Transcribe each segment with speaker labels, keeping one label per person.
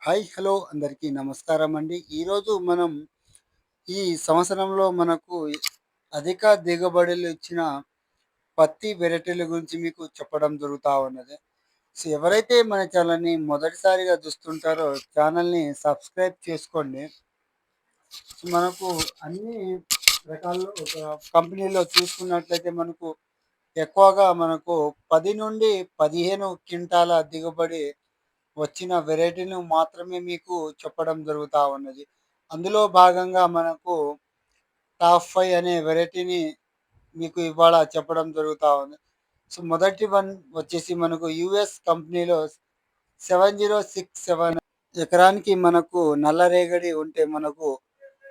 Speaker 1: Hi hello అందరికీ నమస్కారం అండి. ఈరోజు మనం ఈ సంవత్సరంలో మనకు అధిక దిగుబడులు ఇచ్చిన పత్తి వెరైటీల గురించి మీకు చెప్పడం జరుగుతా ఉన్నది. సో, ఎవరైతే మన ఛానల్‌ని మొదటిసారిగా చూస్తుంటారో ఛానల్‌ని సబ్స్క్రైబ్ చేసుకోండి. సో, మనకు అన్ని రకాల్లో ఒక కంపెనీలో చూసుకున్నట్లయితే మనకు ఎక్కువగా మనకు 10 నుండి 15 క్వింటాల దిగుబడి వచ్చిన వెరైటీలు మాత్రమే మీకు చెప్పడం జరుగుతా ఉన్నది. అందులో భాగంగా మనకు టాప్ 5 అనే వెరైటీని మీకు ఇవాళ చెప్పడం జరుగుతా ఉంది. సో, మొదటి వన్ వచ్చేసి మనకు యూఎస్ కంపెనీలో 7067 ఎకరానికి మనకు నల్లరేగడి ఉంటే మనకు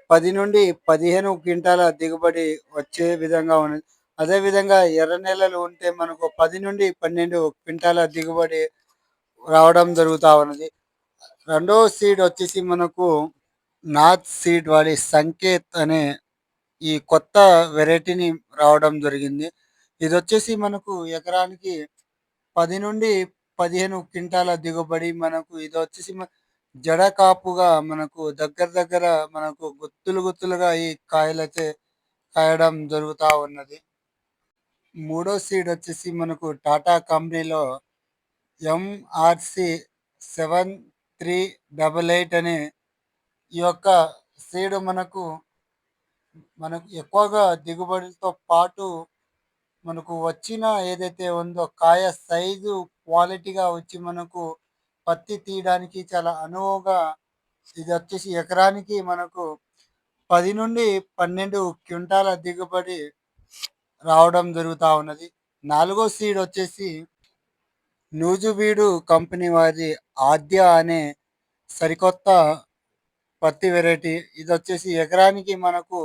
Speaker 1: 10-15 క్వింటాల దిగుబడి వచ్చే విధంగా ఉన్నది. అదేవిధంగా ఎర్ర నేలలు ఉంటే మనకు 10-12 క్వింటాల దిగుబడి రావడం జరుగుతా ఉన్నది. రెండో సీడ్ వచ్చేసి మనకు నార్త్ సీడ్ వాడి సంకేత్ అనే ఈ కొత్త వెరైటీని రావడం జరిగింది. ఇదొచ్చేసి మనకు ఎకరానికి 10-15 క్వింటాల దిగుబడి మనకు ఇదొచ్చేసి జడ కాపుగా మనకు దగ్గర దగ్గర మనకు గుత్తులు గుత్తులుగా ఈ కాయలైతే కాయడం జరుగుతా ఉన్నది. మూడో సీడ్ వచ్చేసి మనకు టాటా కంపెనీలో MRC 7388 అనే ఈ యొక్క సీడ్ మనకు ఎక్కువగా దిగుబడితో పాటు మనకు వచ్చిన ఏదైతే ఉందో కాయ సైజు క్వాలిటీగా వచ్చి మనకు పత్తి తీయడానికి చాలా అనువుగా ఇది వచ్చేసి ఎకరానికి మనకు 10-12 క్వింటాల దిగుబడి రావడం జరుగుతా ఉన్నది. నాలుగో సీడ్ వచ్చేసి నూజువీడు కంపెనీ వారి ఆద్య అనే సరికొత్త పత్తి వెరైటీ. ఇదొచ్చేసి ఎకరానికి మనకు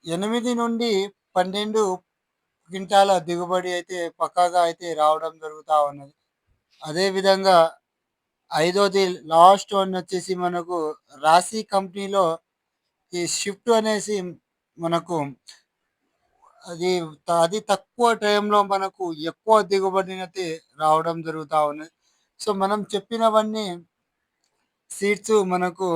Speaker 1: 8-12 క్వింటాల దిగుబడి అయితే పక్కాగా అయితే రావడం జరుగుతా ఉన్నది. అదేవిధంగా ఐదోది లాస్ట్ వన్ వచ్చేసి మనకు రాశి కంపెనీలో ఈ షిఫ్ట్ అనేసి మనకు అది తక్కువ టైంలో మనకు ఎక్కువ దిగుబడినైతే రావడం జరుగుతా ఉన్నది. సో, మనం చెప్పినవన్నీ సీడ్స్ మనకు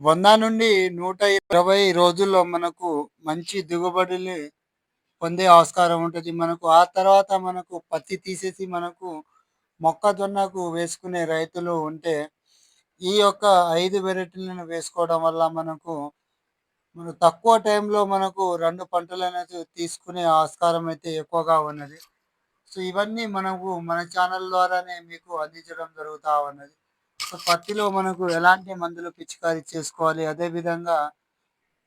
Speaker 1: 100-120 రోజుల్లో మనకు మంచి దిగుబడిని పొందే ఆస్కారం ఉంటది. మనకు ఆ తర్వాత మనకు పత్తి తీసేసి మనకు మొక్కజొన్నకు వేసుకునే రైతులు ఉంటే, ఈ యొక్క 5 వెరైటీలను వేసుకోవడం వల్ల మనకు తక్కువ టైంలో మనకు 2 పంటలనేది తీసుకునే ఆస్కారం అయితే ఎక్కువగా ఉన్నది. సో, ఇవన్నీ మనకు మన ఛానల్ ద్వారానే మీకు అందించడం జరుగుతా ఉన్నది. సో, పత్తిలో మనకు ఎలాంటి మందులు పిచికారీ చేసుకోవాలి, అదేవిధంగా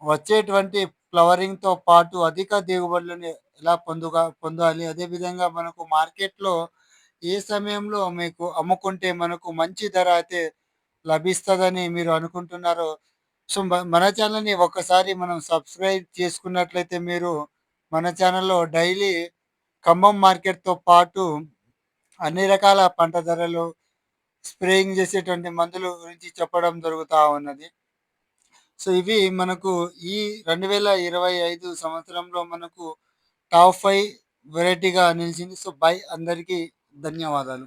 Speaker 1: వచ్చేటువంటి ఫ్లవరింగ్‌తో పాటు అధిక దిగుబడులను ఎలా పొందాలి, అదేవిధంగా మనకు మార్కెట్‌లో ఏ సమయంలో మీకు అమ్ముకుంటే మనకు మంచి ధర అయితే లభిస్తదని మీరు అనుకుంటున్నారో, సో, మన ఛానల్‌ని ఒక్కసారి మనం సబ్స్క్రైబ్ చేసుకున్నట్లయితే మీరు మన ఛానల్‌లో డైలీ ఖమ్మం మార్కెట్‌తో పాటు అన్ని రకాల పంట ధరలు, స్ప్రేయింగ్ చేసేటువంటి మందుల గురించి చెప్పడం జరుగుతా ఉన్నది. సో, ఇవి మనకు ఈ 2025 సంవత్సరంలో మనకు టాప్ 5 వెరైటీగా నిలిచింది. సో, బై అందరికీ ధన్యవాదాలు.